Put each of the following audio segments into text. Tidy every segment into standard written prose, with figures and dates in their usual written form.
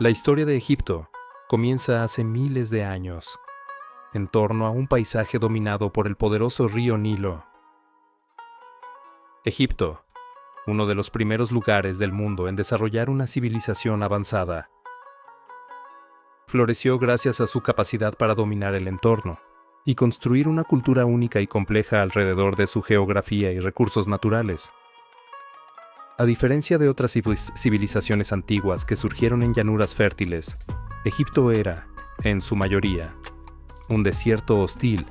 La historia de Egipto comienza hace miles de años, en torno a un paisaje dominado por el poderoso río Nilo. Egipto, uno de los primeros lugares del mundo en desarrollar una civilización avanzada, floreció gracias a su capacidad para dominar el entorno y construir una cultura única y compleja alrededor de su geografía y recursos naturales. A diferencia de otras civilizaciones antiguas que surgieron en llanuras fértiles, Egipto era, en su mayoría, un desierto hostil,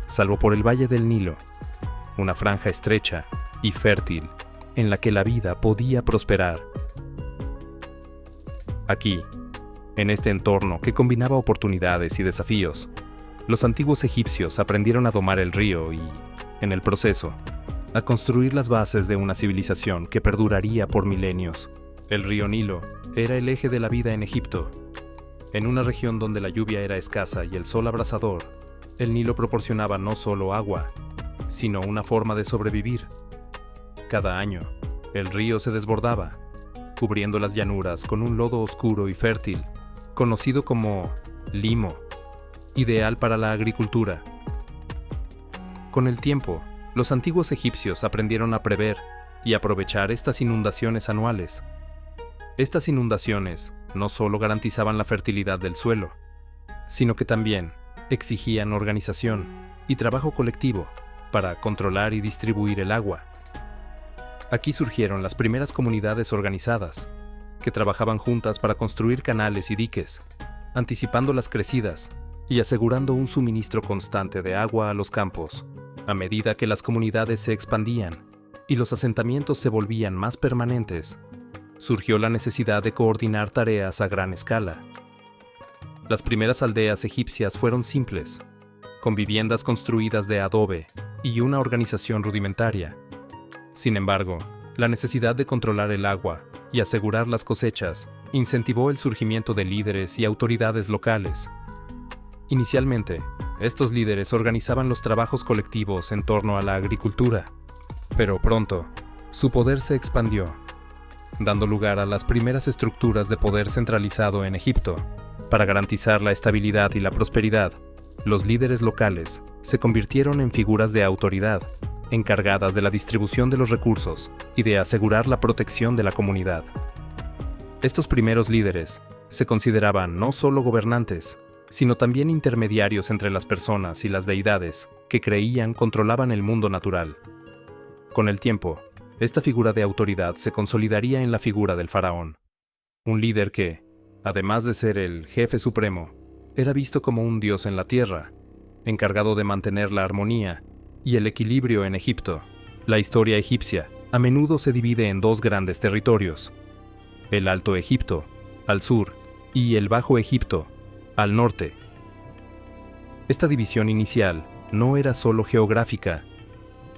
salvo por el Valle del Nilo, una franja estrecha y fértil en la que la vida podía prosperar. Aquí, en este entorno que combinaba oportunidades y desafíos, los antiguos egipcios aprendieron a domar el río y, en el proceso, a construir las bases de una civilización que perduraría por milenios. El río Nilo era el eje de la vida en Egipto. En una región donde la lluvia era escasa y el sol abrasador, el Nilo proporcionaba no solo agua, sino una forma de sobrevivir. Cada año, el río se desbordaba, cubriendo las llanuras con un lodo oscuro y fértil, conocido como limo, ideal para la agricultura. Con el tiempo, los antiguos egipcios aprendieron a prever y aprovechar estas inundaciones anuales. Estas inundaciones no solo garantizaban la fertilidad del suelo, sino que también exigían organización y trabajo colectivo para controlar y distribuir el agua. Aquí surgieron las primeras comunidades organizadas, que trabajaban juntas para construir canales y diques, anticipando las crecidas y asegurando un suministro constante de agua a los campos. A medida que las comunidades se expandían y los asentamientos se volvían más permanentes, surgió la necesidad de coordinar tareas a gran escala. Las primeras aldeas egipcias fueron simples, con viviendas construidas de adobe y una organización rudimentaria. Sin embargo, la necesidad de controlar el agua y asegurar las cosechas incentivó el surgimiento de líderes y autoridades locales. Inicialmente, estos líderes organizaban los trabajos colectivos en torno a la agricultura, pero pronto, su poder se expandió, dando lugar a las primeras estructuras de poder centralizado en Egipto. Para garantizar la estabilidad y la prosperidad, los líderes locales se convirtieron en figuras de autoridad, encargadas de la distribución de los recursos y de asegurar la protección de la comunidad. Estos primeros líderes se consideraban no solo gobernantes, sino también intermediarios entre las personas y las deidades que creían controlaban el mundo natural. Con el tiempo, esta figura de autoridad se consolidaría en la figura del faraón, un líder que, además de ser el jefe supremo, era visto como un dios en la tierra, encargado de mantener la armonía y el equilibrio en Egipto. La historia egipcia a menudo se divide en dos grandes territorios: el Alto Egipto, al sur, y el Bajo Egipto, al norte. Esta división inicial no era solo geográfica.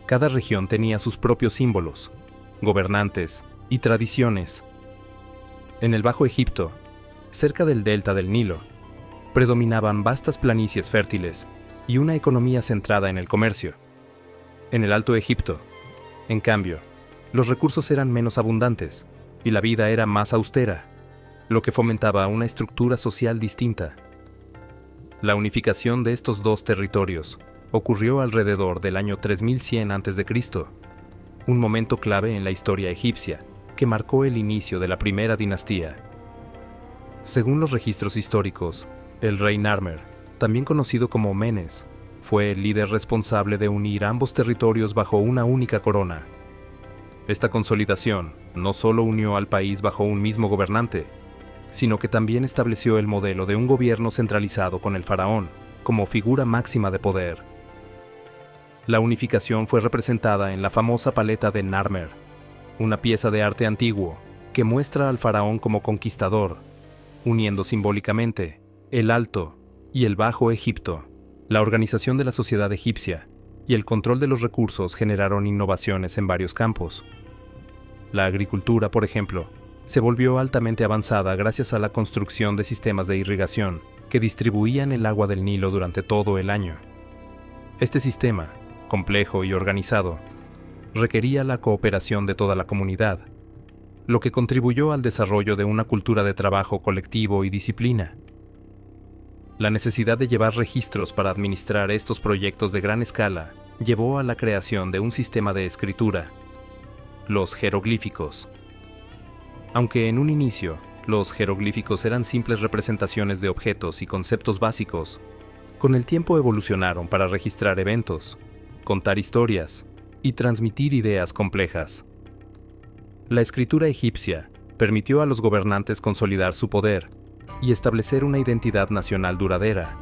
Cada región tenía sus propios símbolos, gobernantes y tradiciones. En el Bajo Egipto, cerca del delta del Nilo, predominaban vastas planicies fértiles y una economía centrada en el comercio. En el Alto Egipto, en cambio, los recursos eran menos abundantes y la vida era más austera, lo que fomentaba una estructura social distinta. La unificación de estos dos territorios ocurrió alrededor del año 3100 a.C., un momento clave en la historia egipcia que marcó el inicio de la primera dinastía. Según los registros históricos, el rey Narmer, también conocido como Menes, fue el líder responsable de unir ambos territorios bajo una única corona. Esta consolidación no solo unió al país bajo un mismo gobernante, sino que también estableció el modelo de un gobierno centralizado con el faraón como figura máxima de poder. La unificación fue representada en la famosa paleta de Narmer, una pieza de arte antiguo que muestra al faraón como conquistador, uniendo simbólicamente el Alto y el Bajo Egipto. La organización de la sociedad egipcia y el control de los recursos generaron innovaciones en varios campos. La agricultura, por ejemplo, se volvió altamente avanzada gracias a la construcción de sistemas de irrigación que distribuían el agua del Nilo durante todo el año. Este sistema, complejo y organizado, requería la cooperación de toda la comunidad. lo que contribuyó al desarrollo de una cultura de trabajo colectivo y disciplina. La necesidad de llevar registros para administrar estos proyectos de gran escala llevó a la creación de un sistema de escritura, los jeroglíficos. Aunque en un inicio, los jeroglíficos eran simples representaciones de objetos y conceptos básicos, con el tiempo evolucionaron para registrar eventos, contar historias y transmitir ideas complejas. La escritura egipcia permitió a los gobernantes consolidar su poder y establecer una identidad nacional duradera.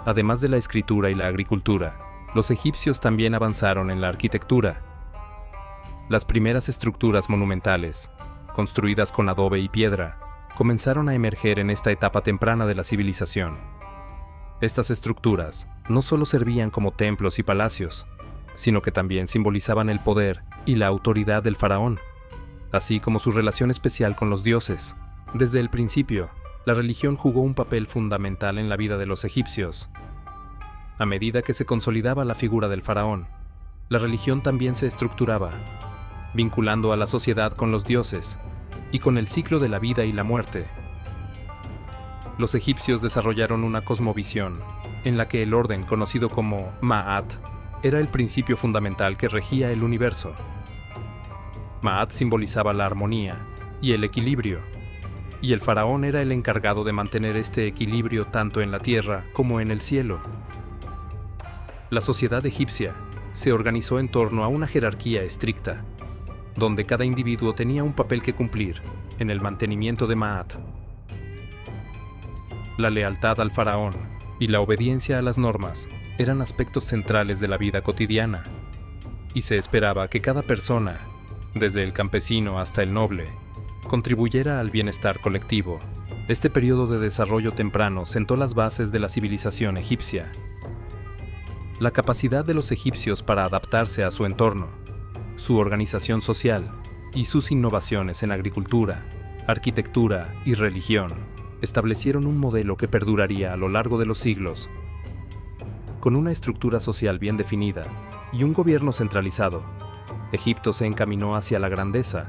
Además de la escritura y la agricultura, los egipcios también avanzaron en la arquitectura. Las primeras estructuras monumentales, construidas con adobe y piedra, comenzaron a emerger en esta etapa temprana de la civilización. Estas estructuras no solo servían como templos y palacios, sino que también simbolizaban el poder y la autoridad del faraón, así como su relación especial con los dioses. Desde el principio, la religión jugó un papel fundamental en la vida de los egipcios. A medida que se consolidaba la figura del faraón, la religión también se estructuraba, vinculando a la sociedad con los dioses y con el ciclo de la vida y la muerte. Los egipcios desarrollaron una cosmovisión en la que el orden, conocido como Ma'at, era el principio fundamental que regía el universo. Ma'at simbolizaba la armonía y el equilibrio, y el faraón era el encargado de mantener este equilibrio tanto en la tierra como en el cielo. La sociedad egipcia se organizó en torno a una jerarquía estricta, donde cada individuo tenía un papel que cumplir en el mantenimiento de Ma'at. La lealtad al faraón y la obediencia a las normas eran aspectos centrales de la vida cotidiana, y se esperaba que cada persona, desde el campesino hasta el noble, contribuyera al bienestar colectivo. Este periodo de desarrollo temprano sentó las bases de la civilización egipcia. La capacidad de los egipcios para adaptarse a su entorno, su organización social y sus innovaciones en agricultura, arquitectura y religión establecieron un modelo que perduraría a lo largo de los siglos. Con una estructura social bien definida y un gobierno centralizado, Egipto se encaminó hacia la grandeza,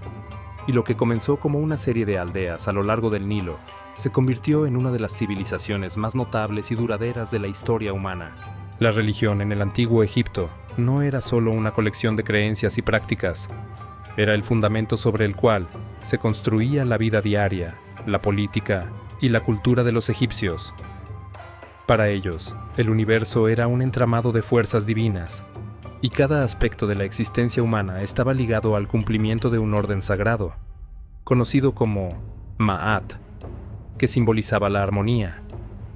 y lo que comenzó como una serie de aldeas a lo largo del Nilo se convirtió en una de las civilizaciones más notables y duraderas de la historia humana. La religión en el antiguo Egipto no era solo una colección de creencias y prácticas, era el fundamento sobre el cual se construía la vida diaria, la política y la cultura de los egipcios. Para ellos, el universo era un entramado de fuerzas divinas, y cada aspecto de la existencia humana estaba ligado al cumplimiento de un orden sagrado, conocido como Ma'at, que simbolizaba la armonía,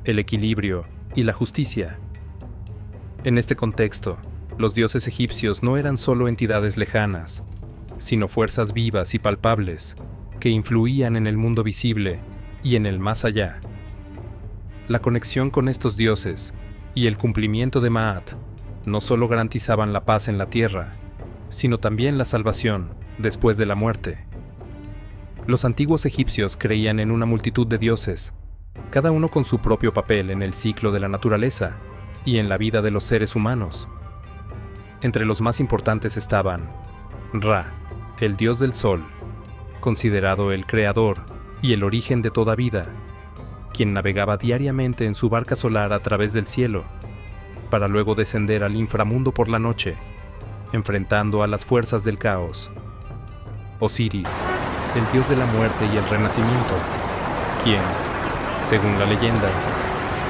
el equilibrio y la justicia. En este contexto, los dioses egipcios no eran solo entidades lejanas, sino fuerzas vivas y palpables que influían en el mundo visible y en el más allá. La conexión con estos dioses y el cumplimiento de Ma'at no solo garantizaban la paz en la tierra, sino también la salvación después de la muerte. Los antiguos egipcios creían en una multitud de dioses, cada uno con su propio papel en el ciclo de la naturaleza y en la vida de los seres humanos. Entre los más importantes estaban Ra, el dios del sol, considerado el creador y el origen de toda vida, quien navegaba diariamente en su barca solar a través del cielo, para luego descender al inframundo por la noche, enfrentando a las fuerzas del caos. Osiris, el dios de la muerte y el renacimiento, quien, según la leyenda,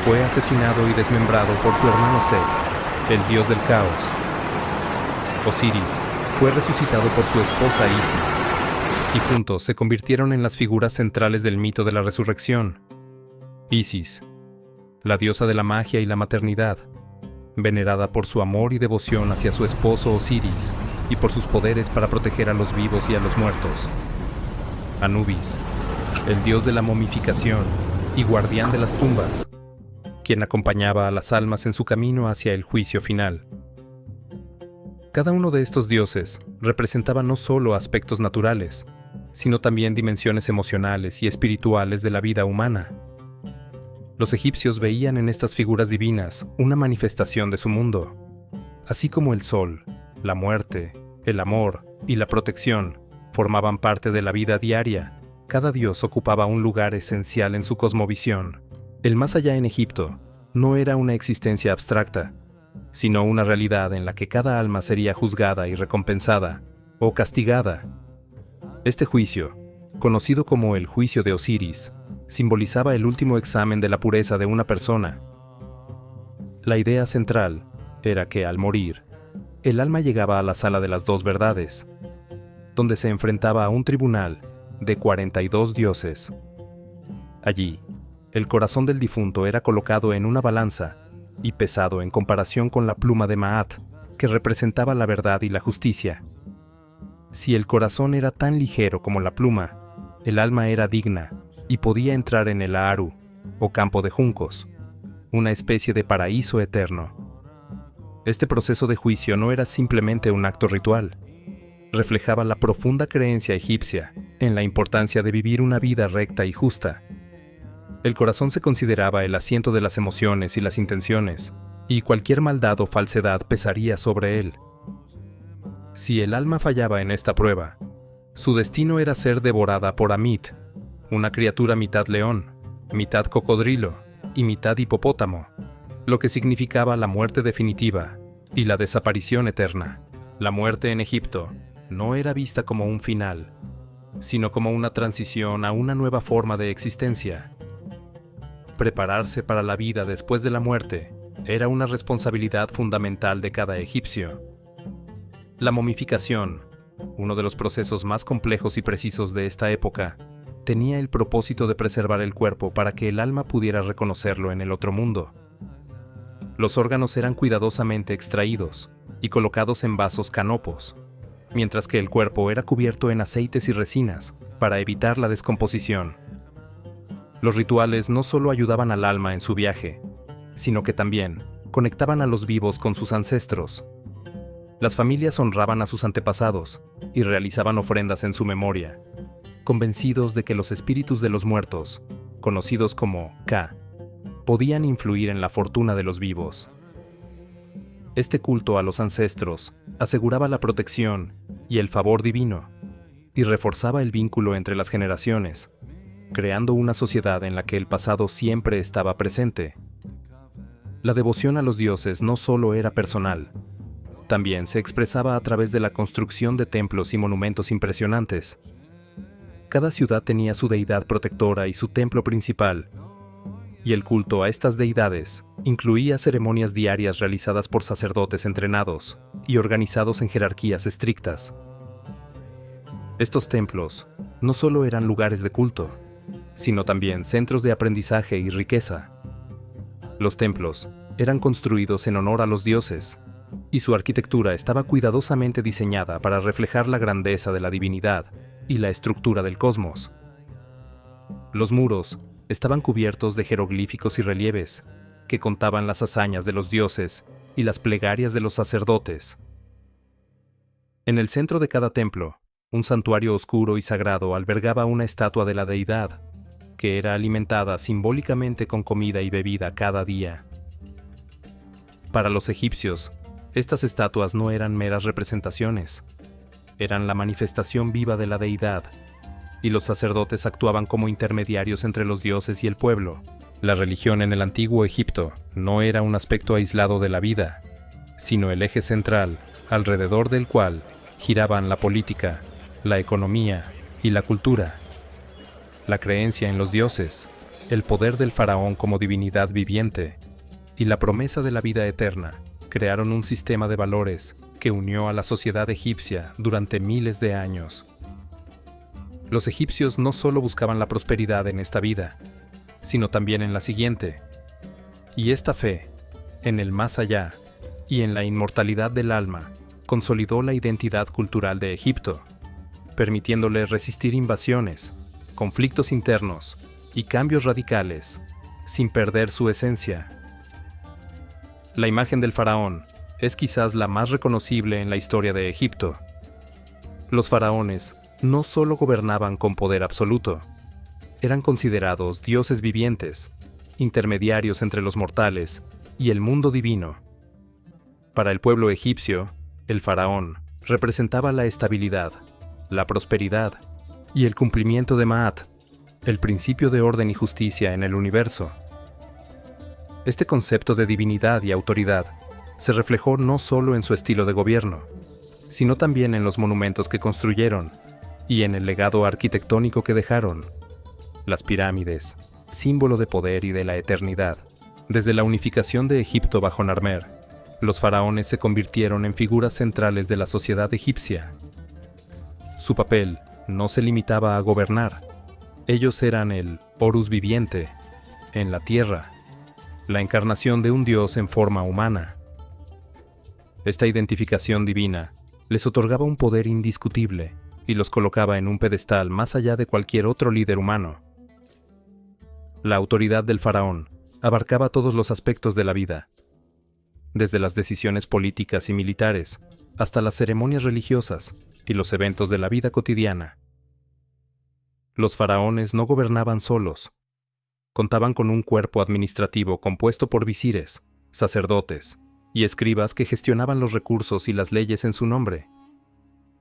fue asesinado y desmembrado por su hermano Set, el dios del caos. Osiris fue resucitado por su esposa Isis, y juntos se convirtieron en las figuras centrales del mito de la resurrección. Isis, la diosa de la magia y la maternidad, venerada por su amor y devoción hacia su esposo Osiris y por sus poderes para proteger a los vivos y a los muertos. Anubis, el dios de la momificación y guardián de las tumbas, quien acompañaba a las almas en su camino hacia el juicio final. Cada uno de estos dioses representaba no solo aspectos naturales, sino también dimensiones emocionales y espirituales de la vida humana. Los egipcios veían en estas figuras divinas una manifestación de su mundo, así como el sol, la muerte, el amor y la protección formaban parte de la vida diaria. Cada dios ocupaba un lugar esencial en su cosmovisión. El más allá en Egipto no era una existencia abstracta, sino una realidad en la que cada alma sería juzgada y recompensada, o castigada. Este juicio, conocido como el juicio de Osiris, simbolizaba el último examen de la pureza de una persona. La idea central era que, al morir, el alma llegaba a la sala de las dos verdades, donde se enfrentaba a un tribunal de 42 dioses. Allí, el corazón del difunto era colocado en una balanza y pesado en comparación con la pluma de Maat, que representaba la verdad y la justicia. Si el corazón era tan ligero como la pluma, el alma era digna y podía entrar en el Aaru, o campo de juncos, una especie de paraíso eterno. Este proceso de juicio no era simplemente un acto ritual. Reflejaba la profunda creencia egipcia en la importancia de vivir una vida recta y justa. El corazón se consideraba el asiento de las emociones y las intenciones, y cualquier maldad o falsedad pesaría sobre él. Si el alma fallaba en esta prueba, su destino era ser devorada por Amit, una criatura mitad león, mitad cocodrilo y mitad hipopótamo, lo que significaba la muerte definitiva y la desaparición eterna. La muerte en Egipto no era vista como un final, sino como una transición a una nueva forma de existencia. Prepararse para la vida después de la muerte era una responsabilidad fundamental de cada egipcio. La momificación, uno de los procesos más complejos y precisos de esta época, tenía el propósito de preservar el cuerpo para que el alma pudiera reconocerlo en el otro mundo. Los órganos eran cuidadosamente extraídos y colocados en vasos canopos, mientras que el cuerpo era cubierto en aceites y resinas para evitar la descomposición. Los rituales no solo ayudaban al alma en su viaje, sino que también conectaban a los vivos con sus ancestros. Las familias honraban a sus antepasados y realizaban ofrendas en su memoria, convencidos de que los espíritus de los muertos, conocidos como Ka, podían influir en la fortuna de los vivos. Este culto a los ancestros aseguraba la protección y el favor divino, y reforzaba el vínculo entre las generaciones, creando una sociedad en la que el pasado siempre estaba presente. La devoción a los dioses no solo era personal, también se expresaba a través de la construcción de templos y monumentos impresionantes. Cada ciudad tenía su deidad protectora y su templo principal, y el culto a estas deidades incluía ceremonias diarias realizadas por sacerdotes entrenados y organizados en jerarquías estrictas. Estos templos no solo eran lugares de culto, sino también centros de aprendizaje y riqueza. Los templos eran construidos en honor a los dioses, y su arquitectura estaba cuidadosamente diseñada para reflejar la grandeza de la divinidad y la estructura del cosmos. Los muros estaban cubiertos de jeroglíficos y relieves que contaban las hazañas de los dioses y las plegarias de los sacerdotes. En el centro de cada templo, un santuario oscuro y sagrado albergaba una estatua de la deidad, que era alimentada simbólicamente con comida y bebida cada día. Para los egipcios, estas estatuas no eran meras representaciones, eran la manifestación viva de la deidad, y los sacerdotes actuaban como intermediarios entre los dioses y el pueblo. La religión en el antiguo Egipto no era un aspecto aislado de la vida, sino el eje central, alrededor del cual giraban la política, la economía y la cultura. La creencia en los dioses, el poder del faraón como divinidad viviente y la promesa de la vida eterna crearon un sistema de valores que unió a la sociedad egipcia durante miles de años. Los egipcios no solo buscaban la prosperidad en esta vida, sino también en la siguiente. Y esta fe, en el más allá y en la inmortalidad del alma, consolidó la identidad cultural de Egipto, permitiéndole resistir invasiones, conflictos internos y cambios radicales, sin perder su esencia. La imagen del faraón es quizás la más reconocible en la historia de Egipto. Los faraones no solo gobernaban con poder absoluto, eran considerados dioses vivientes, intermediarios entre los mortales y el mundo divino. Para el pueblo egipcio, el faraón representaba la estabilidad, la prosperidad y el cumplimiento de Ma'at, el principio de orden y justicia en el universo. Este concepto de divinidad y autoridad se reflejó no solo en su estilo de gobierno, sino también en los monumentos que construyeron y en el legado arquitectónico que dejaron. Las pirámides, símbolo de poder y de la eternidad. Desde la unificación de Egipto bajo Narmer, los faraones se convirtieron en figuras centrales de la sociedad egipcia. Su papel no se limitaba a gobernar. Ellos eran el Horus viviente en la tierra, la encarnación de un dios en forma humana. Esta identificación divina les otorgaba un poder indiscutible y los colocaba en un pedestal más allá de cualquier otro líder humano. La autoridad del faraón abarcaba todos los aspectos de la vida, desde las decisiones políticas y militares hasta las ceremonias religiosas y los eventos de la vida cotidiana. Los faraones no gobernaban solos. Contaban con un cuerpo administrativo compuesto por visires, sacerdotes y escribas que gestionaban los recursos y las leyes en su nombre.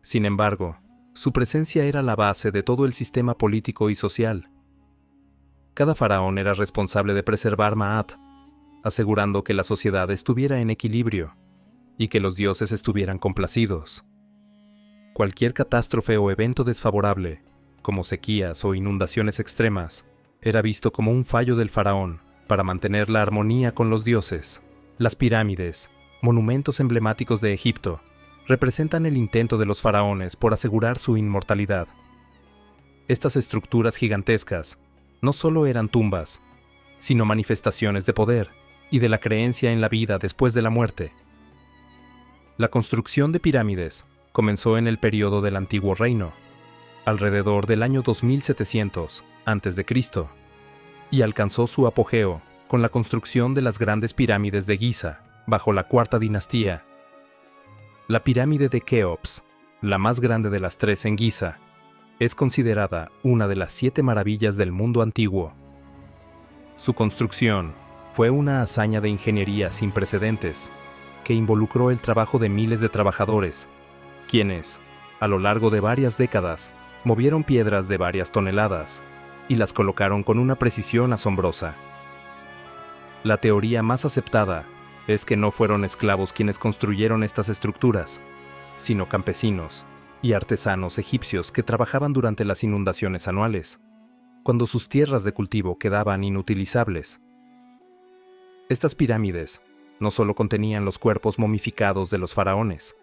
Sin embargo, su presencia era la base de todo el sistema político y social. Cada faraón era responsable de preservar Ma'at, asegurando que la sociedad estuviera en equilibrio y que los dioses estuvieran complacidos. Cualquier catástrofe o evento desfavorable, como sequías o inundaciones extremas, era visto como un fallo del faraón para mantener la armonía con los dioses. Las pirámides, monumentos emblemáticos de Egipto, representan el intento de los faraones por asegurar su inmortalidad. Estas estructuras gigantescas no solo eran tumbas, sino manifestaciones de poder y de la creencia en la vida después de la muerte. La construcción de pirámides comenzó en el período del Antiguo Reino, alrededor del año 2700 a.C., y alcanzó su apogeo con la construcción de las grandes pirámides de Giza, bajo la Cuarta Dinastía. La pirámide de Keops, la más grande de las tres en Giza, es considerada una de las 7 maravillas del mundo antiguo. Su construcción fue una hazaña de ingeniería sin precedentes, que involucró el trabajo de miles de trabajadores, quienes, a lo largo de varias décadas, movieron piedras de varias toneladas y las colocaron con una precisión asombrosa. La teoría más aceptada es que no fueron esclavos quienes construyeron estas estructuras, sino campesinos y artesanos egipcios que trabajaban durante las inundaciones anuales, cuando sus tierras de cultivo quedaban inutilizables. Estas pirámides no solo contenían los cuerpos momificados de los faraones,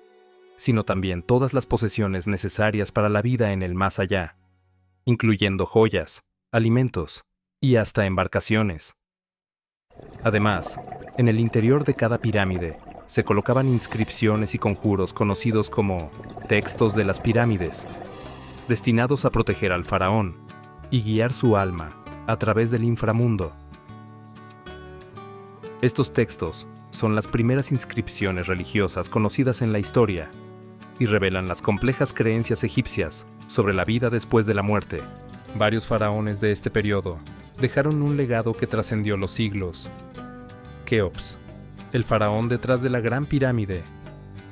sino también todas las posesiones necesarias para la vida en el más allá, incluyendo joyas, alimentos y hasta embarcaciones. Además, en el interior de cada pirámide se colocaban inscripciones y conjuros conocidos como textos de las pirámides, destinados a proteger al faraón y guiar su alma a través del inframundo. Estos textos son las primeras inscripciones religiosas conocidas en la historia y revelan las complejas creencias egipcias sobre la vida después de la muerte. Varios faraones de este periodo dejaron un legado que trascendió los siglos. Keops, el faraón detrás de la Gran Pirámide,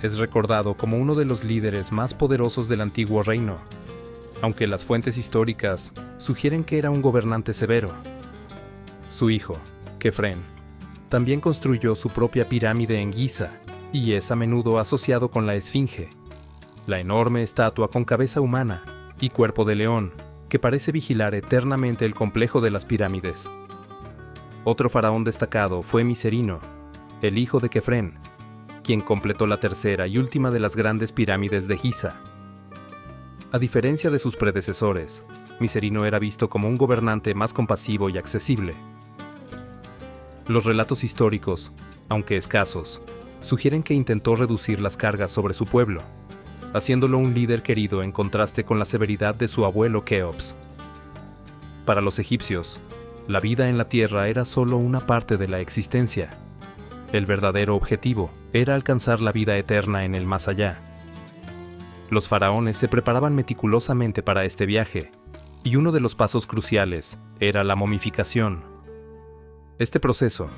es recordado como uno de los líderes más poderosos del antiguo reino, aunque las fuentes históricas sugieren que era un gobernante severo. Su hijo, Kefren, también construyó su propia pirámide en Giza y es a menudo asociado con la Esfinge, la enorme estatua con cabeza humana y cuerpo de león que parece vigilar eternamente el complejo de las pirámides. Otro faraón destacado fue Miserino, el hijo de Kefren, quien completó la tercera y última de las grandes pirámides de Giza. A diferencia de sus predecesores, Miserino era visto como un gobernante más compasivo y accesible. Los relatos históricos, aunque escasos, sugieren que intentó reducir las cargas sobre su pueblo, haciéndolo un líder querido en contraste con la severidad de su abuelo Keops. Para los egipcios, la vida en la tierra era solo una parte de la existencia. El verdadero objetivo era alcanzar la vida eterna en el más allá. Los faraones se preparaban meticulosamente para este viaje, y uno de los pasos cruciales era la momificación. Este proceso,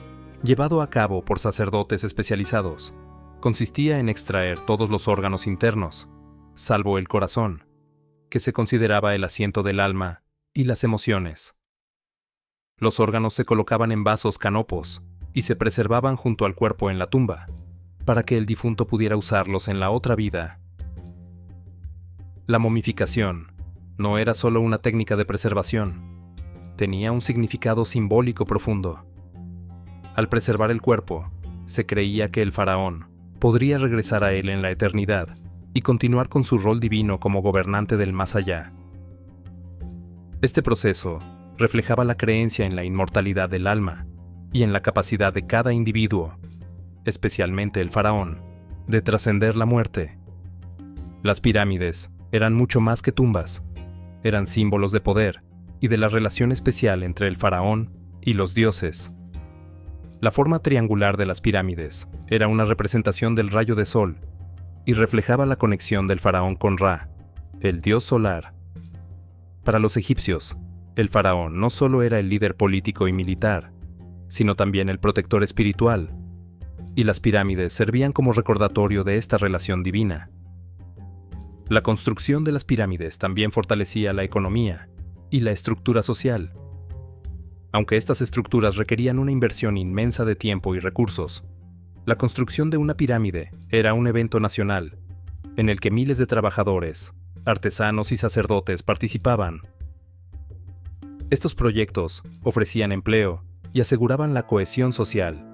llevado a cabo por sacerdotes especializados, consistía en extraer todos los órganos internos, salvo el corazón, que se consideraba el asiento del alma y las emociones. Los órganos se colocaban en vasos canopos y se preservaban junto al cuerpo en la tumba, para que el difunto pudiera usarlos en la otra vida. La momificación no era solo una técnica de preservación, tenía un significado simbólico profundo. Al preservar el cuerpo, se creía que el faraón podría regresar a él en la eternidad y continuar con su rol divino como gobernante del más allá. Este proceso reflejaba la creencia en la inmortalidad del alma y en la capacidad de cada individuo, especialmente el faraón, de trascender la muerte. Las pirámides eran mucho más que tumbas, eran símbolos de poder y de la relación especial entre el faraón y los dioses. La forma triangular de las pirámides era una representación del rayo de sol y reflejaba la conexión del faraón con Ra, el dios solar. Para los egipcios, el faraón no solo era el líder político y militar, sino también el protector espiritual, y las pirámides servían como recordatorio de esta relación divina. La construcción de las pirámides también fortalecía la economía y la estructura social. Aunque estas estructuras requerían una inversión inmensa de tiempo y recursos, la construcción de una pirámide era un evento nacional, en el que miles de trabajadores, artesanos y sacerdotes participaban. Estos proyectos ofrecían empleo y aseguraban la cohesión social,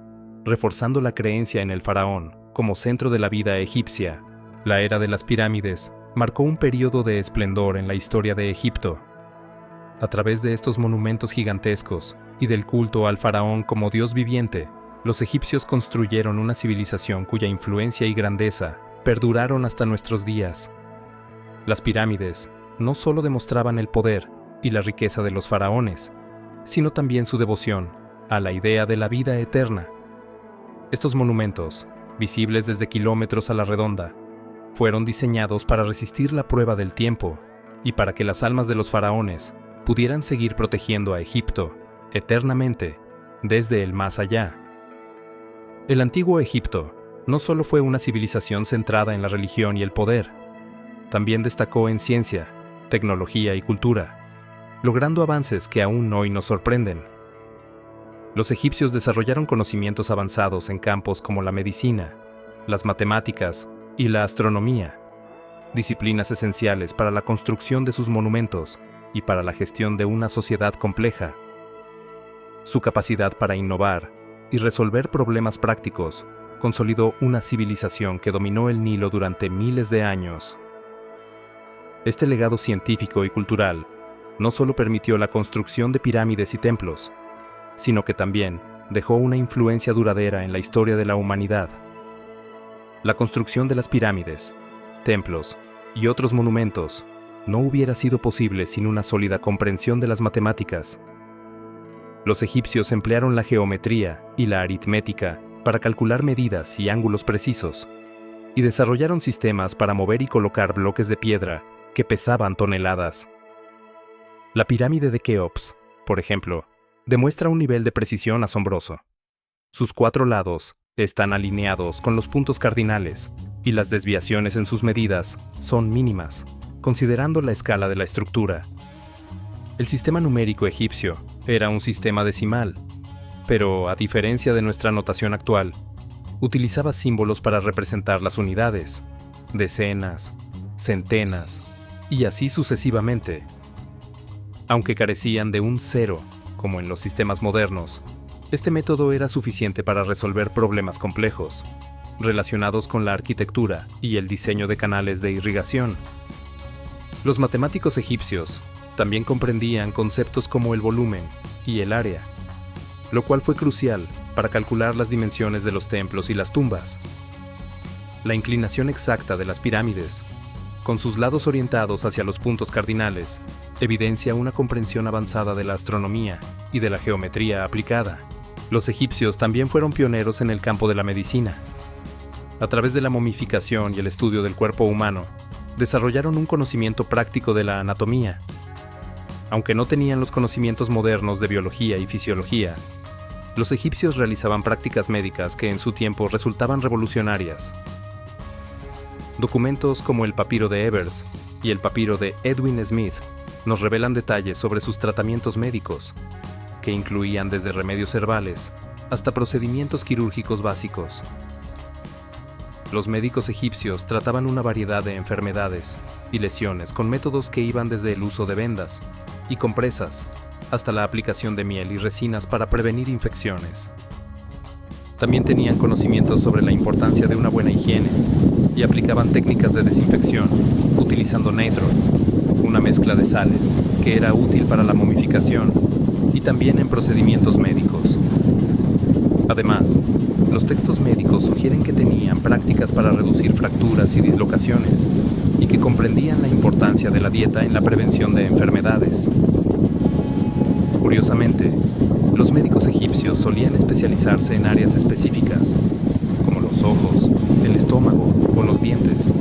reforzando la creencia en el faraón como centro de la vida egipcia. La era de las pirámides marcó un periodo de esplendor en la historia de Egipto. A través de estos monumentos gigantescos y del culto al faraón como dios viviente, los egipcios construyeron una civilización cuya influencia y grandeza perduraron hasta nuestros días. Las pirámides no solo demostraban el poder y la riqueza de los faraones, sino también su devoción a la idea de la vida eterna. Estos monumentos, visibles desde kilómetros a la redonda, fueron diseñados para resistir la prueba del tiempo y para que las almas de los faraones pudieran seguir protegiendo a Egipto eternamente desde el más allá. El antiguo Egipto no solo fue una civilización centrada en la religión y el poder, también destacó en ciencia, tecnología y cultura, logrando avances que aún hoy nos sorprenden. Los egipcios desarrollaron conocimientos avanzados en campos como la medicina, las matemáticas y la astronomía, disciplinas esenciales para la construcción de sus monumentos y para la gestión de una sociedad compleja. Su capacidad para innovar y resolver problemas prácticos consolidó una civilización que dominó el Nilo durante miles de años. Este legado científico y cultural no solo permitió la construcción de pirámides y templos, sino que también dejó una influencia duradera en la historia de la humanidad. La construcción de las pirámides, templos y otros monumentos no hubiera sido posible sin una sólida comprensión de las matemáticas. Los egipcios emplearon la geometría y la aritmética para calcular medidas y ángulos precisos, y desarrollaron sistemas para mover y colocar bloques de piedra que pesaban toneladas. La pirámide de Keops, por ejemplo, demuestra un nivel de precisión asombroso. Sus 4 lados están alineados con los puntos cardinales, y las desviaciones en sus medidas son mínimas, considerando la escala de la estructura. El sistema numérico egipcio era un sistema decimal, pero a diferencia de nuestra notación actual, utilizaba símbolos para representar las unidades, decenas, centenas, y así sucesivamente. Aunque carecían de un cero, como en los sistemas modernos, este método era suficiente para resolver problemas complejos, relacionados con la arquitectura y el diseño de canales de irrigación. Los matemáticos egipcios también comprendían conceptos como el volumen y el área, lo cual fue crucial para calcular las dimensiones de los templos y las tumbas. La inclinación exacta de las pirámides, con sus lados orientados hacia los puntos cardinales, evidencia una comprensión avanzada de la astronomía y de la geometría aplicada. Los egipcios también fueron pioneros en el campo de la medicina. A través de la momificación y el estudio del cuerpo humano, desarrollaron un conocimiento práctico de la anatomía. Aunque no tenían los conocimientos modernos de biología y fisiología, los egipcios realizaban prácticas médicas que en su tiempo resultaban revolucionarias. Documentos como el papiro de Evers y el papiro de Edwin Smith nos revelan detalles sobre sus tratamientos médicos, que incluían desde remedios herbales hasta procedimientos quirúrgicos básicos. Los médicos egipcios trataban una variedad de enfermedades y lesiones con métodos que iban desde el uso de vendas y compresas hasta la aplicación de miel y resinas para prevenir infecciones. También tenían conocimientos sobre la importancia de una buena higiene y aplicaban técnicas de desinfección utilizando natron, una mezcla de sales que era útil para la momificación y también en procedimientos médicos. Además, los textos médicos sugieren que tenían prácticas para reducir fracturas y dislocaciones y que comprendían la importancia de la dieta en la prevención de enfermedades. Curiosamente, los médicos egipcios solían especializarse en áreas específicas, como los ojos, el estómago o los dientes,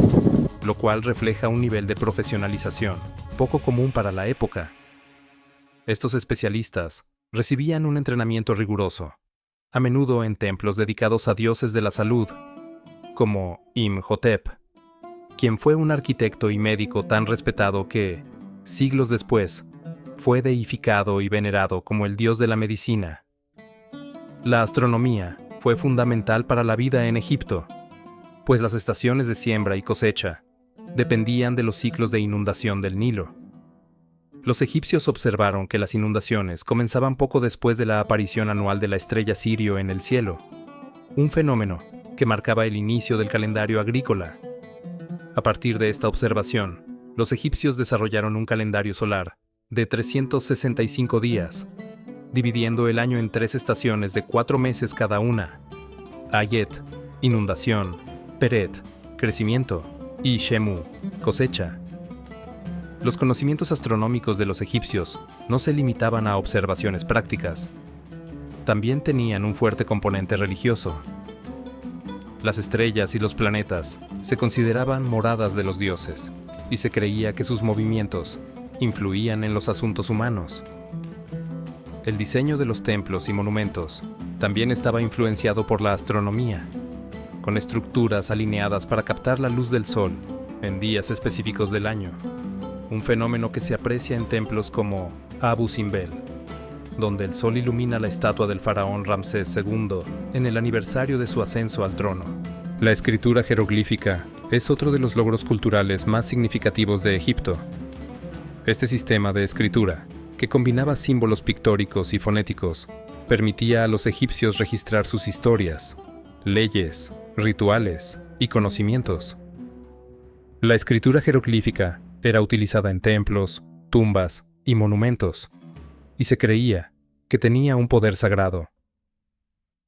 lo cual refleja un nivel de profesionalización poco común para la época. Estos especialistas recibían un entrenamiento riguroso, a menudo en templos dedicados a dioses de la salud, como Imhotep, quien fue un arquitecto y médico tan respetado que, siglos después, fue deificado y venerado como el dios de la medicina. La astronomía fue fundamental para la vida en Egipto, pues las estaciones de siembra y cosecha dependían de los ciclos de inundación del Nilo. Los egipcios observaron que las inundaciones comenzaban poco después de la aparición anual de la estrella Sirio en el cielo, un fenómeno que marcaba el inicio del calendario agrícola. A partir de esta observación, los egipcios desarrollaron un calendario solar de 365 días, dividiendo el año en 3 estaciones de 4 meses cada una: Ayet, inundación; Peret, crecimiento; y Shemu, cosecha. Los conocimientos astronómicos de los egipcios no se limitaban a observaciones prácticas. También tenían un fuerte componente religioso. Las estrellas y los planetas se consideraban moradas de los dioses, y se creía que sus movimientos influían en los asuntos humanos. El diseño de los templos y monumentos también estaba influenciado por la astronomía, con estructuras alineadas para captar la luz del sol en días específicos del año, un fenómeno que se aprecia en templos como Abu Simbel, donde el sol ilumina la estatua del faraón Ramsés II en el aniversario de su ascenso al trono. La escritura jeroglífica es otro de los logros culturales más significativos de Egipto. Este sistema de escritura, que combinaba símbolos pictóricos y fonéticos, permitía a los egipcios registrar sus historias, leyes, rituales y conocimientos. La escritura jeroglífica era utilizada en templos, tumbas y monumentos, y se creía que tenía un poder sagrado.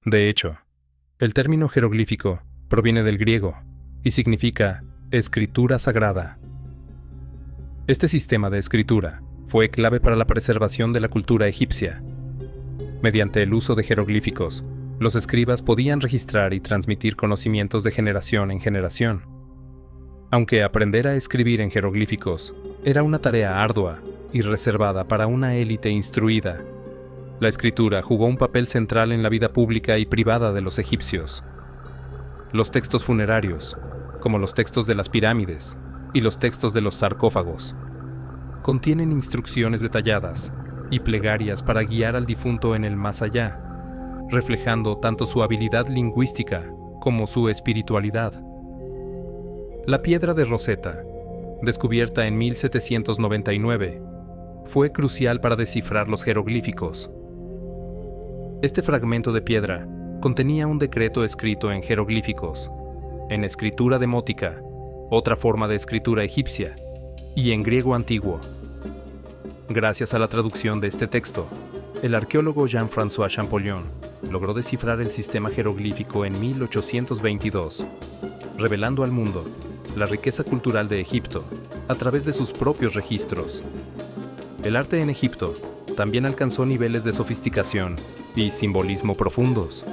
De hecho, el término jeroglífico proviene del griego y significa escritura sagrada. Este sistema de escritura fue clave para la preservación de la cultura egipcia. Mediante el uso de jeroglíficos, los escribas podían registrar y transmitir conocimientos de generación en generación. Aunque aprender a escribir en jeroglíficos era una tarea ardua y reservada para una élite instruida, la escritura jugó un papel central en la vida pública y privada de los egipcios. Los textos funerarios, como los textos de las pirámides y los textos de los sarcófagos, contienen instrucciones detalladas y plegarias para guiar al difunto en el más allá, reflejando tanto su habilidad lingüística como su espiritualidad. La piedra de Rosetta, descubierta en 1799, fue crucial para descifrar los jeroglíficos. Este fragmento de piedra contenía un decreto escrito en jeroglíficos, en escritura demótica, otra forma de escritura egipcia, y en griego antiguo. Gracias a la traducción de este texto, el arqueólogo Jean-François Champollion logró descifrar el sistema jeroglífico en 1822, revelando al mundo la riqueza cultural de Egipto a través de sus propios registros. El arte en Egipto también alcanzó niveles de sofisticación y simbolismo profundos.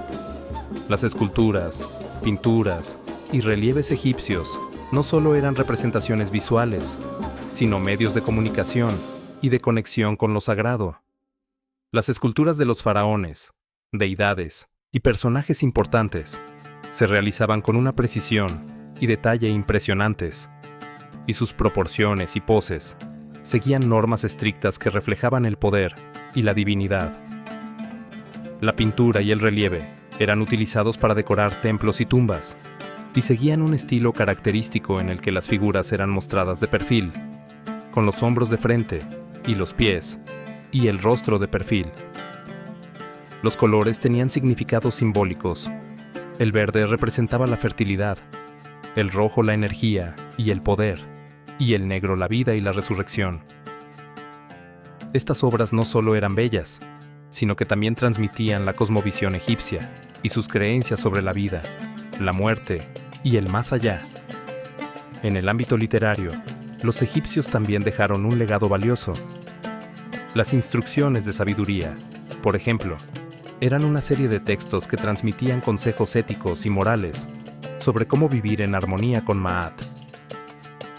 Las esculturas, pinturas y relieves egipcios no solo eran representaciones visuales, sino medios de comunicación y de conexión con lo sagrado. Las esculturas de los faraones, deidades y personajes importantes se realizaban con una precisión y detalle impresionantes, y sus proporciones y poses seguían normas estrictas que reflejaban el poder y la divinidad. La pintura y el relieve eran utilizados para decorar templos y tumbas, y seguían un estilo característico en el que las figuras eran mostradas de perfil, con los hombros de frente y los pies, y el rostro de perfil. Los colores tenían significados simbólicos. El verde representaba la fertilidad, el rojo la energía y el poder, y el negro la vida y la resurrección. Estas obras no solo eran bellas, sino que también transmitían la cosmovisión egipcia y sus creencias sobre la vida, la muerte y el más allá. En el ámbito literario, los egipcios también dejaron un legado valioso. Las instrucciones de sabiduría, por ejemplo, eran una serie de textos que transmitían consejos éticos y morales sobre cómo vivir en armonía con Maat.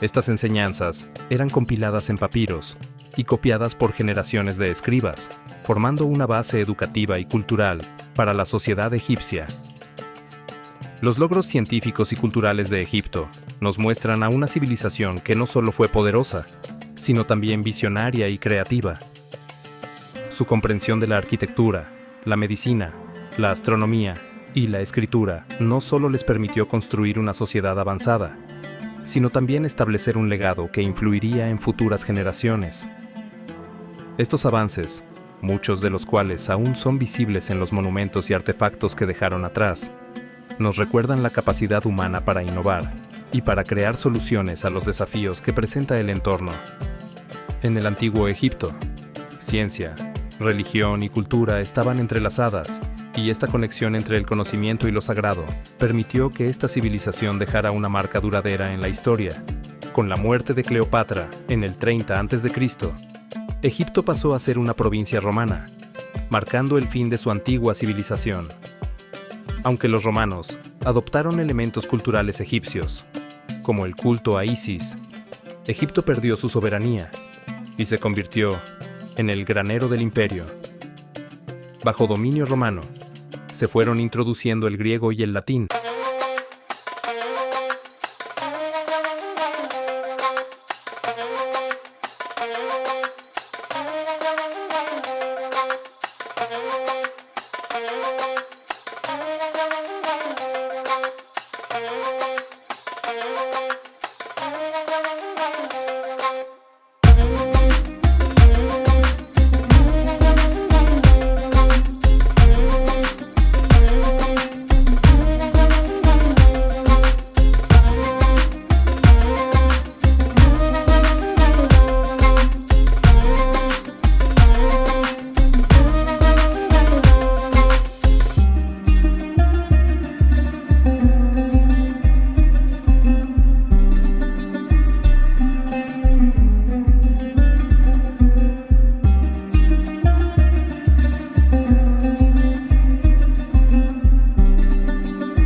Estas enseñanzas eran compiladas en papiros y copiadas por generaciones de escribas, formando una base educativa y cultural para la sociedad egipcia. Los logros científicos y culturales de Egipto nos muestran a una civilización que no solo fue poderosa, sino también visionaria y creativa. Su comprensión de la arquitectura, la medicina, la astronomía y la escritura no solo les permitió construir una sociedad avanzada, sino también establecer un legado que influiría en futuras generaciones. Estos avances, muchos de los cuales aún son visibles en los monumentos y artefactos que dejaron atrás, nos recuerdan la capacidad humana para innovar y para crear soluciones a los desafíos que presenta el entorno. En el antiguo Egipto, ciencia, religión y cultura estaban entrelazadas, y esta conexión entre el conocimiento y lo sagrado permitió que esta civilización dejara una marca duradera en la historia. Con la muerte de Cleopatra en el 30 a.C., Egipto pasó a ser una provincia romana, marcando el fin de su antigua civilización. Aunque los romanos adoptaron elementos culturales egipcios, como el culto a Isis, Egipto perdió su soberanía y se convirtió en el granero del imperio. Bajo dominio romano, se fueron introduciendo el griego y el latín.